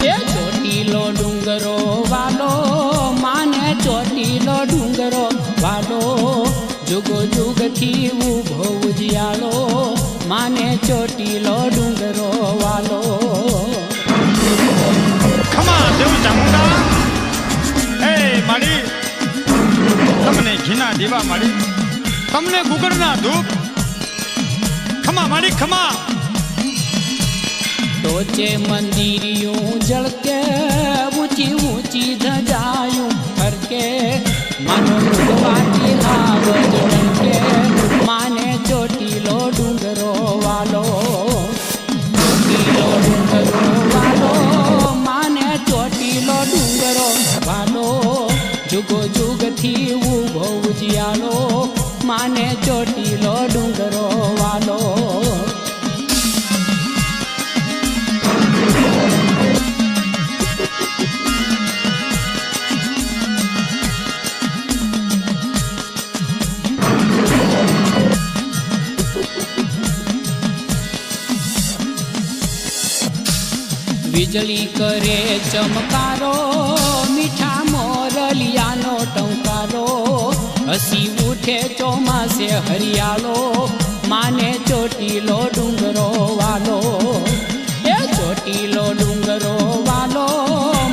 એ ચોટીલો ડુંગરો વાલો માને ચોટીલો ડુંગરો વાલો જુગો જુગથી ઉભો ઉજિયાળો માને ચોટીલો ડુંગરો વાલો ખમા દેવ ચામુંડા એ માડી તમને ઘીના દીવા માડી તમને ગુગળના ધૂપ ખમા માડી ખમા ટોચે મંદિરિયું જળકે ઊંચી ઊંચી ધજાયું ફરકે માનો ભગવાતી હાવ જળકે માને ચોટીલો ડુંગરો વાલો ચોટીલો ડુંગરો વાલો માને ચોટીલો ડુંગરો વાલો જુગો જુગથી ઉભો ઉજિયાળો માને ચોટીલો ડુંગરો વાલો વીજળી કરે ચમકારો મીઠા મોરલિયાનો ટંકારો હસી ઉઠે ચોમાસે હરિયાળો માને ચોટીલો ડુંગરો વાલો એ ચોટીલો ડુંગરો વાલો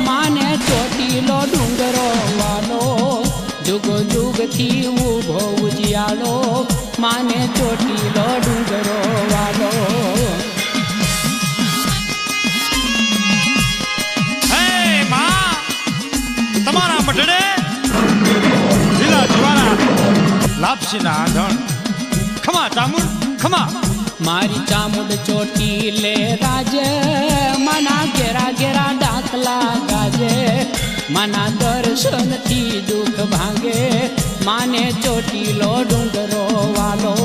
માને ચોટીલો ડુંગરો વાલો જુગો જુગથી ઉભો ઉજિયાળો માને ચોટીલો ડુંગરો વાલો મઢડે લીલા જવારા લાપસીના આંધણ ખમા ચામુંડ ખમા મારી ચામુંડ ચોટીલે રાજે મના ઘેરા ઘેરા ડાકલા ગાજે મના દર્શનથી દુઃખ ભાંગે માને ચોટીલો ડુંગરો વાલો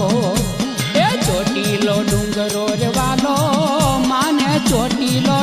એ ચોટીલો ડુંગરો રે વાલો માને ચોટીલો